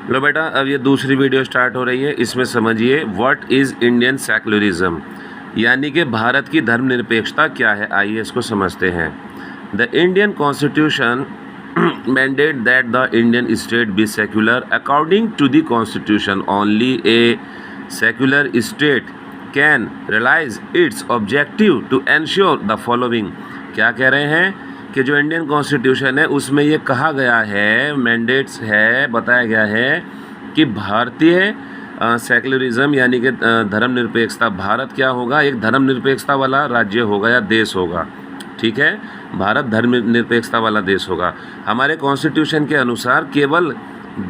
लो बेटा, अब ये दूसरी वीडियो स्टार्ट हो रही है। इसमें समझिए व्हाट इज़ इंडियन सेक्युलरिज्म, यानी कि भारत की धर्मनिरपेक्षता क्या है। आइए इसको समझते हैं। The Indian constitution mandate that the Indian state be secular. According to the constitution only a secular state can realise its objective to ensure the following. क्या कह रहे हैं कि जो इंडियन कॉन्स्टिट्यूशन है उसमें ये कहा गया है, मैंडेट्स है, बताया गया है कि भारतीय सेक्युलरिज्म यानी कि धर्मनिरपेक्षता, भारत क्या होगा, एक धर्मनिरपेक्षता वाला राज्य होगा या देश होगा। ठीक है, भारत धर्मनिरपेक्षता वाला देश होगा। हमारे कॉन्स्टिट्यूशन के अनुसार केवल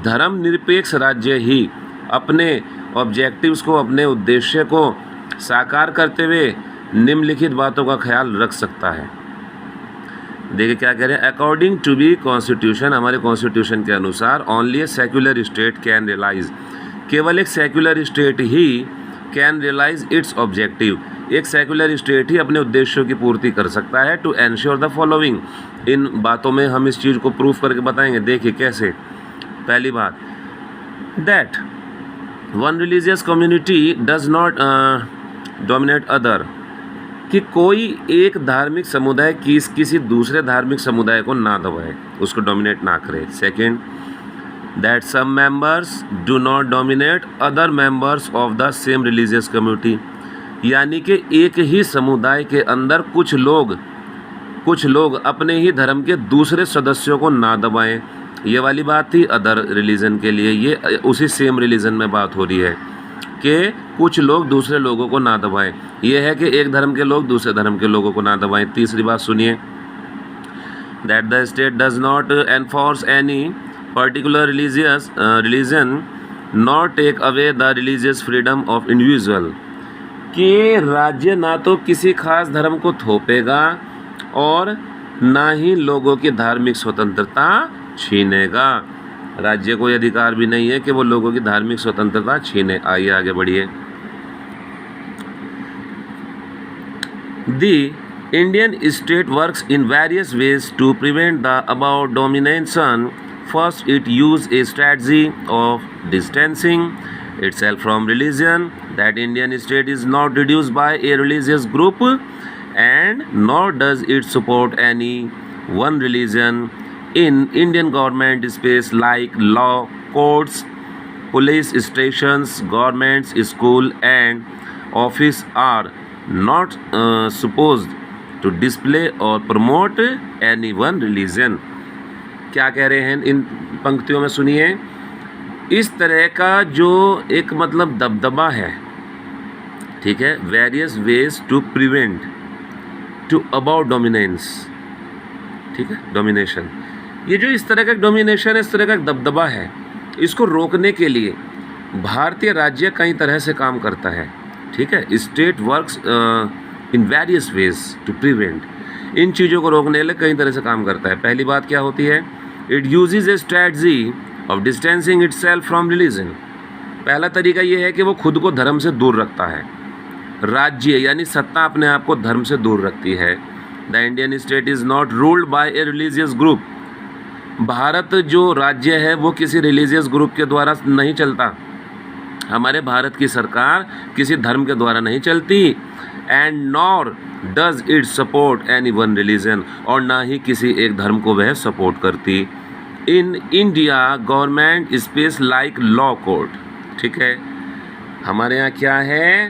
धर्मनिरपेक्ष राज्य ही अपने ऑब्जेक्टिव्स को, अपने उद्देश्य को साकार करते हुए निम्नलिखित बातों का ख्याल रख सकता है। देखिए क्या कह रहे हैं, अकॉर्डिंग टू बी कॉन्स्टिट्यूशन, हमारे कॉन्स्टिट्यूशन के अनुसार only a secular state can realise, केवल एक सेक्युलर स्टेट ही कैन रियलाइज इट्स ऑब्जेक्टिव, एक सेक्युलर स्टेट ही अपने उद्देश्यों की पूर्ति कर सकता है। टू एंश्योर द फॉलोइंग, इन बातों में हम इस चीज़ को प्रूफ करके बताएंगे। देखिए कैसे। पहली बात, that one religious community does not dominate other, कि कोई एक धार्मिक समुदाय किसी दूसरे धार्मिक समुदाय को ना दबाए, उसको डोमिनेट ना करे। Second, that some members do not dominate other members of the same religious community, यानी कि एक ही समुदाय के अंदर कुछ लोग अपने ही धर्म के दूसरे सदस्यों को ना दबाएं। ये वाली बात थी अदर रिलीजन के लिए, ये उसी सेम रिलीजन में बात हो रही है कि कुछ लोग दूसरे लोगों को ना दबाएं। ये है कि एक धर्म के लोग दूसरे धर्म के लोगों को ना दबाएं। तीसरी बात सुनिए, that the state does not enforce any particular religion not take away the religious freedom of individual, कि राज्य ना तो किसी खास धर्म को थोपेगा और ना ही लोगों की धार्मिक स्वतंत्रता छीनेगा। राज्य को अधिकार भी नहीं है कि वो लोगों की धार्मिक स्वतंत्रता छीने। आइए आगे बढ़िए। The Indian state works in various ways to prevent the about domination. First, it use a strategy of distancing itself from religion, that Indian state is not reduced by a religious group and nor does it support any one religion. In Indian government space like law courts, police stations, governments, school and office are not supposed to display or promote any one religion. क्या कह रहे हैं इन पंक्तियों में, सुनिए। इस तरह का जो एक मतलब दबदबा है, ठीक है, various ways to prevent to about dominance, ठीक है, डोमिनेशन, ये जो इस तरह का डोमिनेशन है, इस तरह का दबदबा है, इसको रोकने के लिए भारतीय राज्य कई तरह से काम करता है। ठीक है, state works in various ways to prevent, इन चीज़ों को रोकने के लिए कई तरह से काम करता है। पहली बात क्या होती है, it uses A strategy of distancing itself from religion. पहला तरीका ये है कि वो खुद को धर्म से दूर रखता है। राज्य यानी सत्ता अपने आप को धर्म से दूर रखती है। The Indian state is not ruled by a religious group, Bharat जो राज्य है वो किसी रिलीजियस ग्रुप के द्वारा नहीं चलता। हमारे भारत की सरकार किसी धर्म के द्वारा नहीं चलती। And nor does it support any one religion, और ना ही किसी एक धर्म को वह सपोर्ट करती। In India government space like law court, ठीक है, हमारे यहाँ क्या है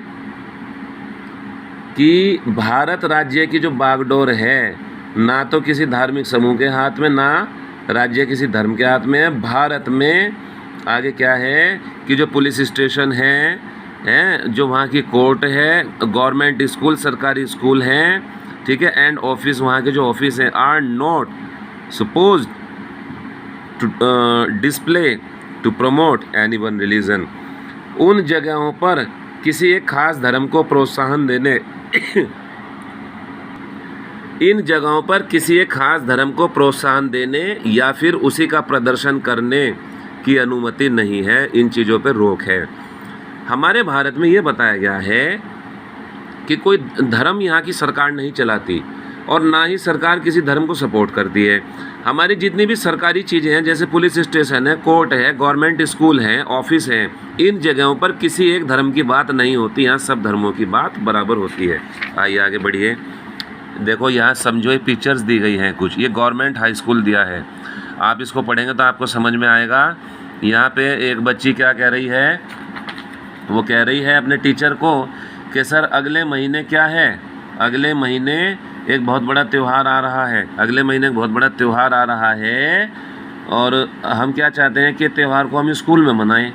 कि भारत राज्य की जो बागडोर है, ना तो किसी धार्मिक समूह के हाथ में, ना राज्य किसी धर्म के हाथ में है। भारत में आगे क्या है कि जो पुलिस स्टेशन हैं, जो वहाँ की कोर्ट है, गवर्नमेंट स्कूल, सरकारी स्कूल हैं, ठीक है, एंड ऑफिस, वहाँ के जो ऑफिस हैं, are not suppose to display to promote any one religion, उन जगहों पर किसी एक खास धर्म को प्रोत्साहन देने इन जगहों पर किसी एक खास धर्म को प्रोत्साहन देने या फिर उसी का प्रदर्शन करने की अनुमति नहीं है। इन चीज़ों पर रोक है। हमारे भारत में ये बताया गया है कि कोई धर्म यहाँ की सरकार नहीं चलाती और ना ही सरकार किसी धर्म को सपोर्ट करती है। हमारी जितनी भी सरकारी चीज़ें हैं, जैसे पुलिस स्टेशन है, कोर्ट है, गवर्नमेंट स्कूल हैं, ऑफिस हैं, इन जगहों पर किसी एक धर्म की बात नहीं होती, यहाँ सब धर्मों की बात बराबर होती है। आइए आगे बढ़िए। देखो यहाँ समझो, ये पिक्चर्स दी गई हैं कुछ, ये गवर्नमेंट हाई स्कूल दिया है, आप इसको पढ़ेंगे तो आपको समझ में आएगा। यहाँ पे एक बच्ची क्या कह रही है, वो कह रही है अपने टीचर को कि सर अगले महीने क्या है, अगले महीने एक बहुत बड़ा त्यौहार आ रहा है, अगले महीने एक बहुत बड़ा त्यौहार आ रहा है और हम क्या चाहते हैं कि त्यौहार को हम स्कूल में मनाएं।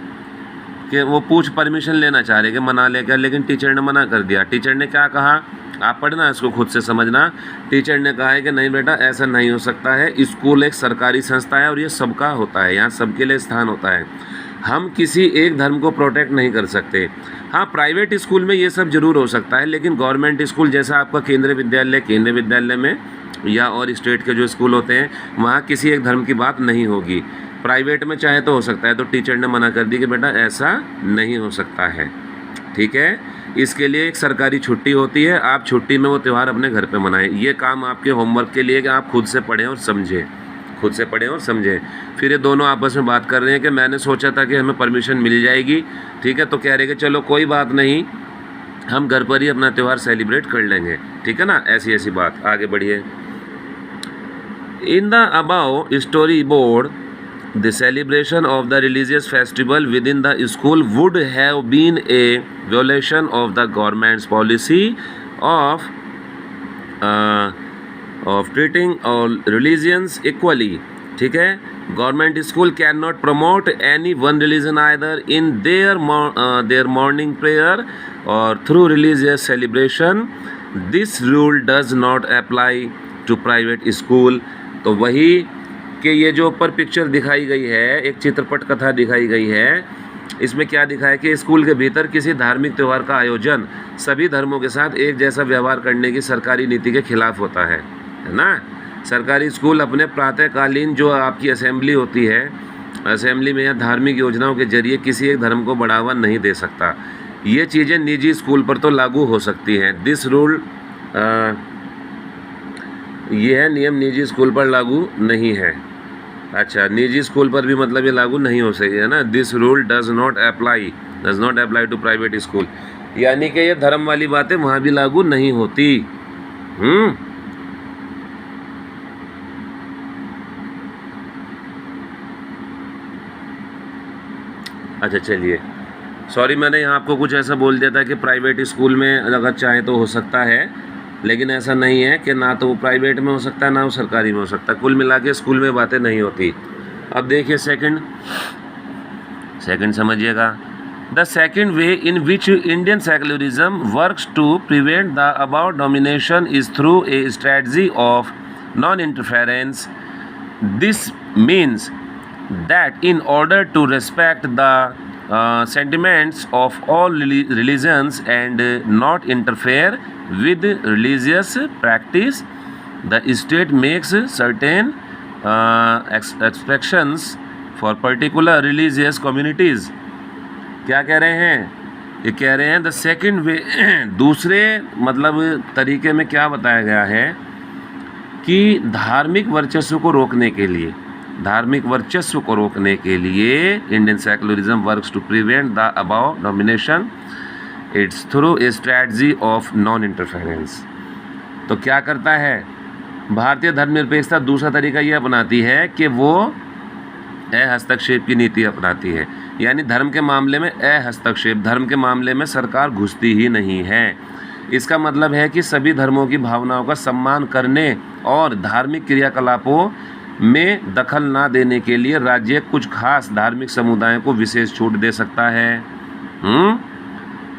कि वो परमिशन लेना चाह रहे कि मना लेकर, लेकिन टीचर ने मना कर दिया। टीचर ने क्या कहा, आप पढ़ना इसको खुद से समझना। टीचर ने कहा है कि नहीं बेटा ऐसा नहीं हो सकता है, स्कूल एक सरकारी संस्था है और ये सबका होता है, यहाँ सबके लिए स्थान होता है, हम किसी एक धर्म को प्रोटेक्ट नहीं कर सकते। हाँ, प्राइवेट स्कूल में ये सब ज़रूर हो सकता है, लेकिन गवर्नमेंट स्कूल जैसा आपका केंद्रीय विद्यालय में या और स्टेट के जो स्कूल होते हैं वहाँ किसी एक धर्म की बात नहीं होगी। प्राइवेट में चाहे तो हो सकता है, तो टीचर ने मना कर दी कि बेटा ऐसा नहीं हो सकता है, ठीक है। इसके लिए एक सरकारी छुट्टी होती है, आप छुट्टी में वो त्यौहार अपने घर पे मनाएं। ये काम आपके होमवर्क के लिए कि आप खुद से पढ़ें और समझें, खुद से पढ़ें और समझें। फिर ये दोनों आपस में बात कर रहे हैं कि मैंने सोचा था कि हमें परमिशन मिल जाएगी, ठीक है, तो कह रहे कि चलो कोई बात नहीं, हम घर पर ही अपना त्यौहार सेलिब्रेट कर लेंगे, ठीक है ना। ऐसी बात। आगे बढ़िए। इन the above story board, the celebration of the religious festival within the school would have been a violation of the government's policy of treating all religions equally, ठीक है। Government school can not promote any one religion either in their morning prayer और through religious celebration. This rule does not apply to private school. तो वही कि ये जो ऊपर picture दिखाई गई है, एक चित्रपट कथा दिखाई गई है, इसमें क्या दिखा है कि स्कूल के भीतर किसी धार्मिक त्यौहार का आयोजन सभी धर्मों के साथ एक जैसा व्यवहार करने की सरकारी नीति के खिलाफ होता है ना। सरकारी स्कूल अपने प्रातःकालीन जो आपकी असेंबली होती है, असेंबली में या धार्मिक योजनाओं के जरिए किसी एक धर्म को बढ़ावा नहीं दे सकता। ये चीज़ें निजी स्कूल पर तो लागू हो सकती हैं। दिस रूल, ये है नियम, निजी स्कूल पर लागू नहीं है। अच्छा, निजी स्कूल पर भी मतलब ये लागू नहीं हो सके, है ना। This rule does not apply to private school, यानी कि ये धर्म वाली बातें वहाँ भी लागू नहीं होती। अच्छा चलिए, सॉरी मैंने यहाँ आपको कुछ ऐसा बोल दिया था कि प्राइवेट स्कूल में अगर चाहे तो हो सकता है, लेकिन ऐसा नहीं है कि ना तो वो प्राइवेट में हो सकता है ना वो सरकारी में हो सकता है। कुल मिला के स्कूल में बातें नहीं होती। अब देखिए सेकंड समझिएगा। The second way in which Indian secularism works to prevent the about domination is through a strategy of non interference. This means that in order to respect the sentiments of all religions and not interfere with religious practice, the state makes certain exceptions for particular religious communities। क्या कह रहे हैं? ये कह रहे हैं the second वे, दूसरे मतलब तरीके में क्या बताया गया है कि धार्मिक वर्चस्व को रोकने के लिए, Indian secularism works to prevent the about domination its through a strategy of non interference. तो क्या करता है भारतीय धर्मनिरपेक्षता? दूसरा तरीका ये अपनाती है कि वो हस्तक्षेप की नीति अपनाती है, यानी धर्म के मामले में हस्तक्षेप, धर्म के मामले में सरकार घुसती ही नहीं है। इसका मतलब है कि सभी धर्मों की भावनाओं का सम्मान करने और धार्मिक क्रियाकलापों में दखल ना देने के लिए राज्य कुछ खास धार्मिक समुदायों को विशेष छूट दे सकता है।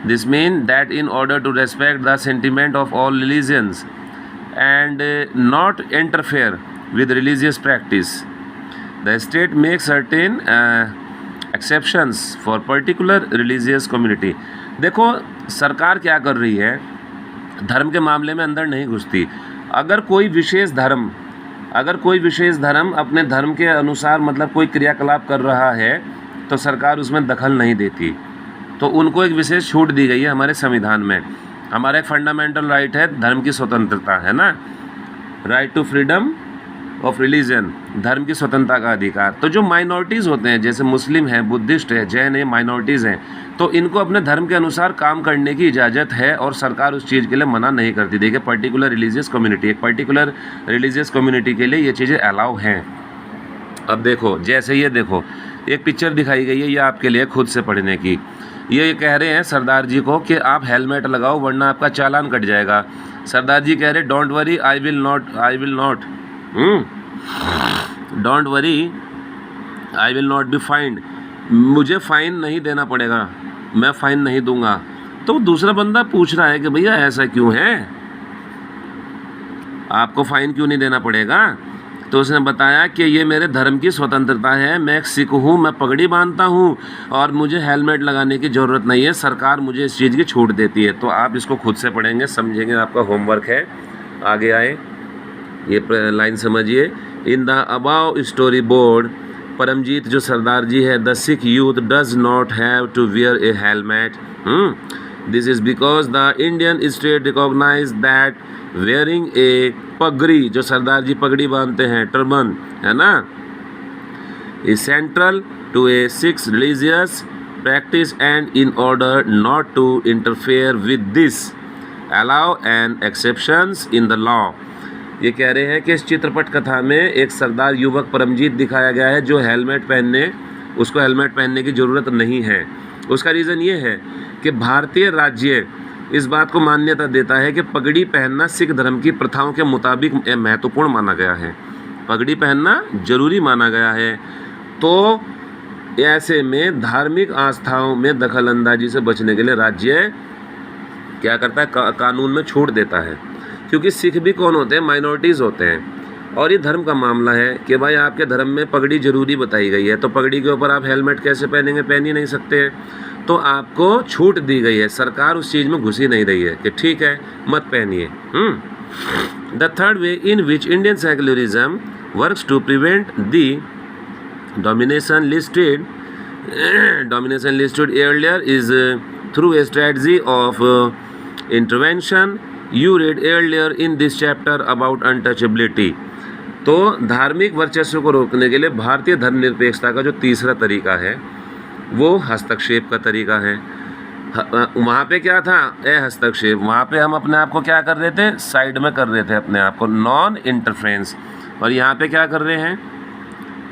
This mean that in order to respect the sentiment of all religions and not interfere with religious practice, the state make certain exceptions for particular religious community. देखो सरकार क्या कर रही है, धर्म के मामले में अंदर नहीं घुसती। अगर कोई विशेष धर्म अपने धर्म के अनुसार मतलब कोई क्रियाकलाप कर रहा है तो सरकार उसमें दखल नहीं देती। तो उनको एक विशेष छूट दी गई है हमारे संविधान में। हमारा एक फंडामेंटल राइट है धर्म की स्वतंत्रता, है ना, right to freedom of religion, धर्म की स्वतंत्रता का अधिकार। तो जो माइनॉरिटीज़ होते हैं जैसे मुस्लिम है, बुद्धिस्ट है, जैन है, माइनॉरिटीज़ हैं, तो इनको अपने धर्म के अनुसार काम करने की इजाज़त है और सरकार उस चीज़ के लिए मना नहीं करती। देखिए पर्टिकुलर रिलीजियस कम्युनिटी, एक पर्टिकुलर रिलीजियस कम्युनिटी के लिए ये चीज़ें अलाउ हैं। अब देखो जैसे ये देखो एक पिक्चर दिखाई गई है, ये आपके लिए खुद से पढ़ने की। ये कह रहे हैं सरदार जी को कि आप हेलमेट लगाओ वरना आपका चालान कट जाएगा। सरदार जी कह रहे don't worry I will not don't worry I will not be find, मुझे फ़ाइन नहीं देना पड़ेगा, मैं फ़ाइन नहीं दूंगा। तो दूसरा बंदा पूछ रहा है कि भैया ऐसा क्यों है, आपको फ़ाइन क्यों नहीं देना पड़ेगा? तो उसने बताया कि ये मेरे धर्म की स्वतंत्रता है, मैं एक सिख हूँ, मैं पगड़ी बांधता हूँ और मुझे हेलमेट लगाने की ज़रूरत नहीं है, सरकार मुझे इस चीज़ की छूट देती है। तो आप इसको खुद से पढ़ेंगे, समझेंगे, आपका होमवर्क है। आगे आए, ये लाइन समझिए। In the above story board, Paramjeet जो सरदार जी है, the Sikh youth does not have to wear a helmet. This is because the Indian state recognise that wearing a pagri, जो सरदार जी पगड़ी बांधते हैं, टर्बन है ना, is central to a Sikh religious practice and in order not to interfere with this allow an exceptions in the law. ये कह रहे हैं कि इस चित्रपट कथा में एक सरदार युवक परमजीत दिखाया गया है जो उसको हेलमेट पहनने की ज़रूरत नहीं है। उसका रीज़न ये है कि भारतीय राज्य इस बात को मान्यता देता है कि पगड़ी पहनना सिख धर्म की प्रथाओं के मुताबिक महत्वपूर्ण माना गया है, पगड़ी पहनना जरूरी माना गया है। तो ऐसे में धार्मिक आस्थाओं में दखलंदाजी से बचने के लिए राज्य क्या करता है, कानून में छूट देता है। क्योंकि सिख भी कौन होते हैं, माइनॉरिटीज़ होते हैं, और ये धर्म का मामला है कि भाई आपके धर्म में पगड़ी जरूरी बताई गई है, तो पगड़ी के ऊपर आप हेलमेट कैसे पहनेंगे, पहन ही नहीं सकते। तो आपको छूट दी गई है, सरकार उस चीज़ में घुसी नहीं रही है कि ठीक है मत पहनिए। The third way in which Indian secularism works to prevent the domination listed earlier is through a strategy of intervention you read earlier in this chapter about untouchability। तो धार्मिक वर्चस्व को रोकने के लिए भारतीय धर्मनिरपेक्षता का जो तीसरा तरीका है वो हस्तक्षेप का तरीका है। वहाँ पे क्या था, हस्तक्षेप, वहाँ पे हम अपने आप को क्या कर रहे थे, साइड में कर रहे थे अपने आप को, नॉन इंटरफेरेंस। और यहाँ पे क्या कर रहे हैं,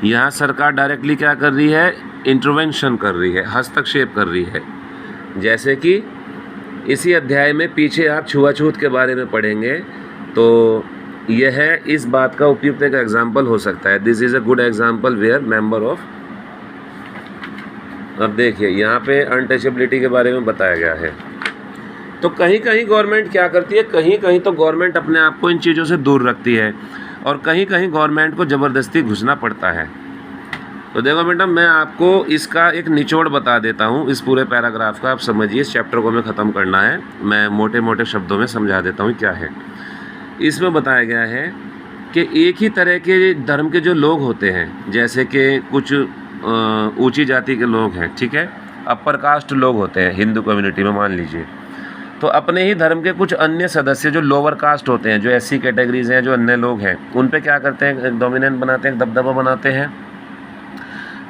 यहाँ सरकार डायरेक्टली क्या कर रही है, इंटरवेंशन कर रही है, हस्तक्षेप कर रही है। जैसे कि इसी अध्याय में पीछे आप छुआछूत के बारे में पढ़ेंगे, तो यह इस बात का उपयुक्त एक एग्जाम्पल हो सकता है। This is a good example where member of. अब देखिए यहाँ पे अनटचेबिलिटी के बारे में बताया गया है। तो कहीं कहीं गवर्नमेंट क्या करती है, कहीं कहीं तो गवर्नमेंट अपने आप को इन चीज़ों से दूर रखती है और कहीं कहीं गवर्नमेंट को ज़बरदस्ती घुसना पड़ता है। तो देखो बेटा, मैं आपको इसका एक निचोड़ बता देता हूँ, इस पूरे पैराग्राफ का आप समझिए। इस चैप्टर को हमें ख़त्म करना है, मैं मोटे मोटे शब्दों में समझा देता हूँ क्या है। इसमें बताया गया है कि एक ही तरह के धर्म के जो लोग होते हैं, जैसे कि कुछ ऊंची जाति के लोग हैं, ठीक है, अपर कास्ट लोग होते हैं हिंदू कम्युनिटी में मान लीजिए, तो अपने ही धर्म के कुछ अन्य सदस्य जो लोअर कास्ट होते हैं, जो एससी कैटेगरीज हैं, जो अन्य लोग हैं, उन पे क्या करते हैं, डोमिनेंट बनाते हैं, दबदबा बनाते हैं।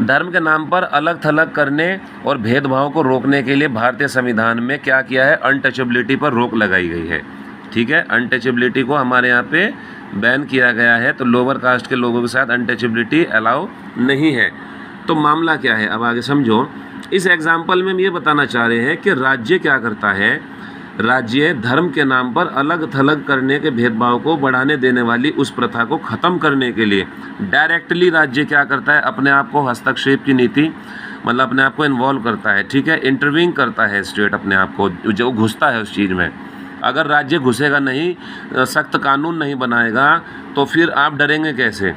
धर्म के नाम पर अलग थलग करने और भेदभाव को रोकने के लिए भारतीय संविधान में क्या किया है, अनटचेबिलिटी पर रोक लगाई गई है। ठीक है, अनटचेबिलिटी को हमारे यहाँ पे बैन किया गया है, तो लोअर कास्ट के लोगों के साथ अनटचेबिलिटी अलाउ नहीं है। तो मामला क्या है, अब आगे समझो। इस एग्जाम्पल में हम ये बताना चाह रहे हैं कि राज्य क्या करता है, राज्य धर्म के नाम पर अलग थलग करने के भेदभाव को बढ़ाने देने वाली उस प्रथा को ख़त्म करने के लिए डायरेक्टली राज्य क्या करता है, अपने आप को हस्तक्षेप की नीति, मतलब अपने आप को इन्वॉल्व करता है। ठीक है, इंटरवीन करता है स्टेट अपने आप को, जो घुसता है उस चीज़ में। अगर राज्य घुसेगा नहीं, सख्त कानून नहीं बनाएगा, तो फिर आप डरेंगे कैसे।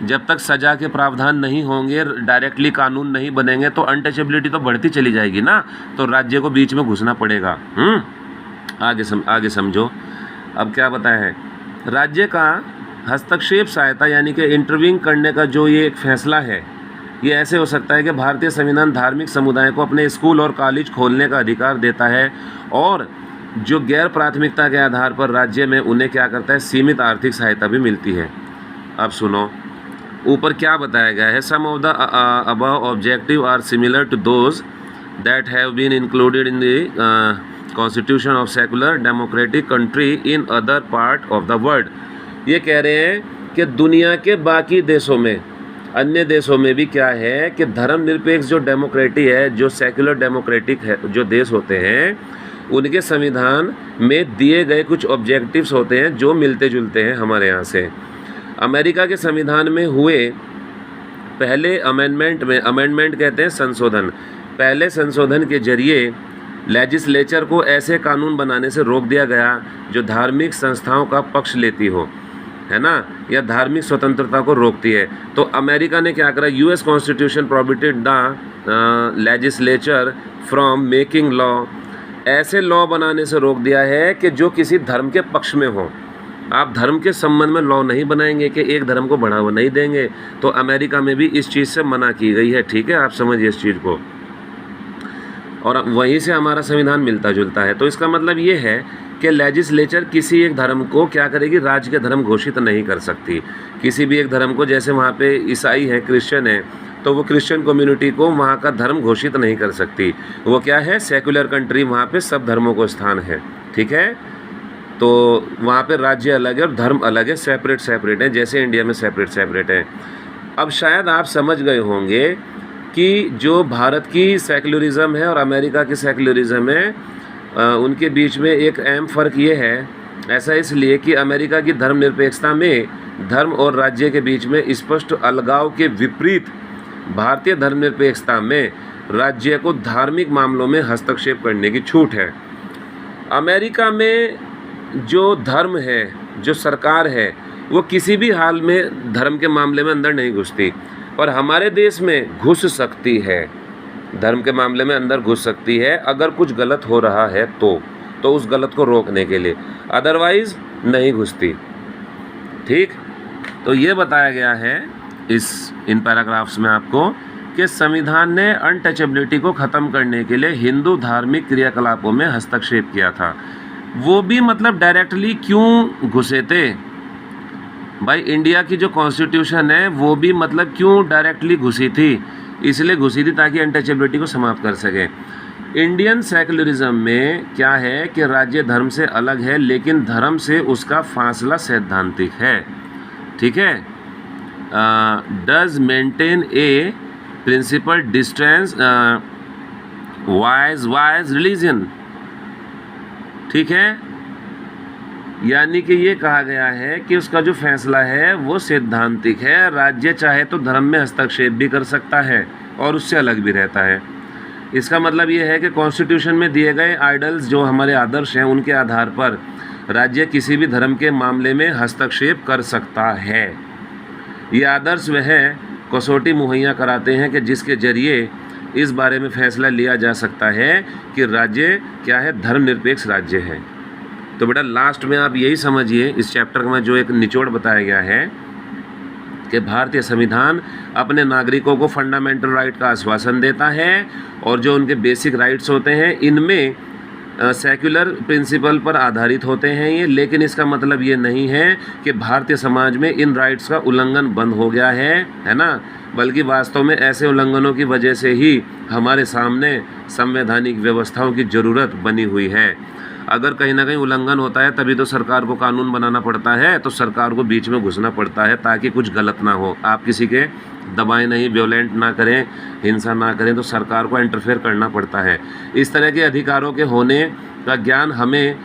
जब तक सज़ा के प्रावधान नहीं होंगे, डायरेक्टली कानून नहीं बनेंगे, तो अनटचेबिलिटी तो बढ़ती चली जाएगी ना, तो राज्य को बीच में घुसना पड़ेगा। आगे समझो। अब क्या बताया है, राज्य का हस्तक्षेप सहायता यानी कि इंटरवीन करने का जो ये एक फैसला है, ये ऐसे हो सकता है कि भारतीय संविधान धार्मिक समुदाय को अपने स्कूल और कॉलेज खोलने का अधिकार देता है, और जो गैर प्राथमिकता के आधार पर राज्य में उन्हें क्या करता है, सीमित आर्थिक सहायता भी मिलती है। अब सुनो ऊपर क्या बताया गया है। Some of the above objective are similar to those that have been included in the constitution of secular democratic country in other part of the world. ये कह रहे हैं कि दुनिया के बाकी देशों में, अन्य देशों में भी क्या है कि धर्मनिरपेक्ष जो डेमोक्रेटी है, जो सेकुलर डेमोक्रेटिक है, जो देश होते हैं उनके संविधान में दिए गए कुछ ऑब्जेक्टिव्स होते हैं जो मिलते जुलते हैं हमारे यहाँ से। अमेरिका के संविधान में हुए पहले अमेंडमेंट में, अमेंडमेंट कहते हैं संशोधन, पहले संशोधन के जरिए लेजिस्लेचर को ऐसे कानून बनाने से रोक दिया गया जो धार्मिक संस्थाओं का पक्ष लेती हो, है ना, या धार्मिक स्वतंत्रता को रोकती है। तो अमेरिका ने क्या करा, US constitution prohibited the legislature from making law, ऐसे लॉ बनाने से रोक दिया है कि जो किसी धर्म के पक्ष में हो। आप धर्म के संबंध में लॉ नहीं बनाएंगे कि एक धर्म को बढ़ावा नहीं देंगे। तो अमेरिका में भी इस चीज़ से मना की गई है, ठीक है, आप समझिए इस चीज़ को। और वहीं से हमारा संविधान मिलता जुलता है। तो इसका मतलब ये है कि लेजिस्लेचर किसी एक धर्म को क्या करेगी, राज्य के धर्म घोषित नहीं कर सकती। किसी भी एक धर्म को, जैसे वहाँ पे ईसाई है, क्रिश्चियन है, तो वो क्रिश्चियन कम्युनिटी को वहाँ का धर्म घोषित नहीं कर सकती। वो क्या है, सेकुलर कंट्री, वहाँ पे सब धर्मों को स्थान है, ठीक है। तो वहाँ पे राज्य अलग है और धर्म अलग है, सेपरेट सेपरेट है, जैसे इंडिया में सेपरेट सेपरेट है। अब शायद आप समझ गए होंगे कि जो भारत की सेकुलरिज़म है और अमेरिका की सेकुलरिज़म है, उनके बीच में एक अहम फ़र्क ये है, ऐसा इसलिए कि अमेरिका की धर्मनिरपेक्षता में धर्म और राज्य के बीच में स्पष्ट अलगाव के विपरीत भारतीय धर्मनिरपेक्षता में राज्य को धार्मिक मामलों में हस्तक्षेप करने की छूट है। अमेरिका में जो धर्म है, जो सरकार है, वो किसी भी हाल में धर्म के मामले में अंदर नहीं घुसती, और हमारे देश में घुस सकती है, धर्म के मामले में अंदर घुस सकती है अगर कुछ गलत हो रहा है तो उस गलत को रोकने के लिए, अदरवाइज़ नहीं घुसती, ठीक। तो ये बताया गया है इन पैराग्राफ्स में आपको कि संविधान ने अनटचेबिलिटी को ख़त्म करने के लिए हिंदू धार्मिक क्रियाकलापों में हस्तक्षेप किया था। वो भी मतलब डायरेक्टली क्यों घुसे थे भाई, इंडिया की जो कॉन्स्टिट्यूशन है वो भी मतलब क्यों डायरेक्टली घुसी थी, इसलिए घुसी थी ताकि अनटचेबिलिटी को समाप्त कर सके। इंडियन सेकुलरिज्म में क्या है कि राज्य धर्म से अलग है, लेकिन धर्म से उसका फासला सैद्धांतिक है, ठीक है। Does maintain a principle distance wise religion, ठीक है। यानी कि ये कहा गया है कि उसका जो फैसला है वो सैद्धांतिक है, राज्य चाहे तो धर्म में हस्तक्षेप भी कर सकता है और उससे अलग भी रहता है। इसका मतलब ये है कि कॉन्स्टिट्यूशन में दिए गए आइडल्स, जो हमारे आदर्श हैं, उनके आधार पर राज्य किसी भी धर्म के मामले में हस्तक्षेप कर सकता है। ये आदर्श वह कसौटी मुहैया कराते हैं कि जिसके जरिए इस बारे में फैसला लिया जा सकता है कि राज्य क्या है, धर्मनिरपेक्ष राज्य है। तो बेटा लास्ट में आप यही समझिए, इस चैप्टर में जो एक निचोड़ बताया गया है कि भारतीय संविधान अपने नागरिकों को फंडामेंटल राइट का आश्वासन देता है और जो उनके बेसिक राइट्स होते हैं इनमें सेक्युलर प्रिंसिपल पर आधारित होते हैं ये, लेकिन इसका मतलब ये नहीं है कि भारतीय समाज में इन राइट्स का उल्लंघन बंद हो गया है ना, बल्कि वास्तव में ऐसे उल्लंघनों की वजह से ही हमारे सामने संवैधानिक व्यवस्थाओं की ज़रूरत बनी हुई है। अगर कहीं ना कहीं उल्लंघन होता है तभी तो सरकार को कानून बनाना पड़ता है, तो सरकार को बीच में घुसना पड़ता है ताकि कुछ गलत ना हो, आप किसी के दबाएं नहीं, वियोलेंट ना करें, हिंसा ना करें, तो सरकार को इंटरफेयर करना पड़ता है। इस तरह के अधिकारों के होने का ज्ञान हमें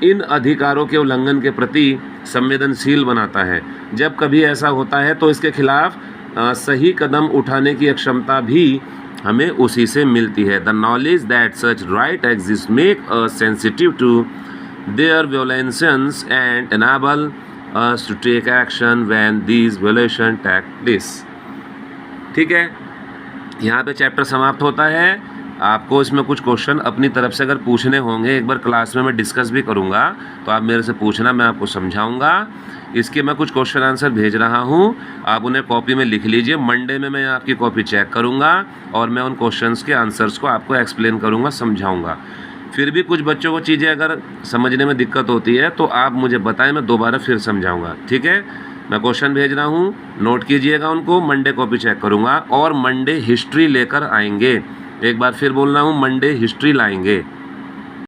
इन अधिकारों के उल्लंघन के प्रति संवेदनशील बनाता है। जब कभी ऐसा होता है तो इसके खिलाफ सही कदम उठाने की क्षमता भी हमें उसी से मिलती है। The knowledge that such right exist make us sensitive to their violences and enable us to take action when these violation take place. ठीक है, यहाँ पे चैप्टर समाप्त होता है। आपको इसमें कुछ क्वेश्चन अपनी तरफ से अगर पूछने होंगे, एक बार क्लास में मैं डिस्कस भी करूँगा, तो आप मेरे से पूछना, मैं आपको समझाऊँगा। इसके मैं कुछ क्वेश्चन आंसर भेज रहा हूँ, आप उन्हें कॉपी में लिख लीजिए। मंडे में मैं आपकी कॉपी चेक करूँगा और मैं उन क्वेश्चंस के आंसर्स को आपको एक्सप्लेन करूँगा, समझाऊँगा। फिर भी कुछ बच्चों को चीज़ें अगर समझने में दिक्कत होती है तो आप मुझे बताएं, मैं दोबारा फिर समझाऊँगा। ठीक है, मैं क्वेश्चन भेज रहा हूँ, नोट कीजिएगा उनको, मंडे कॉपी चेक करूँगा और मंडे हिस्ट्री लेकर आएंगे। एक बार फिर बोल रहा हूँ, मंडे हिस्ट्री लाएंगे।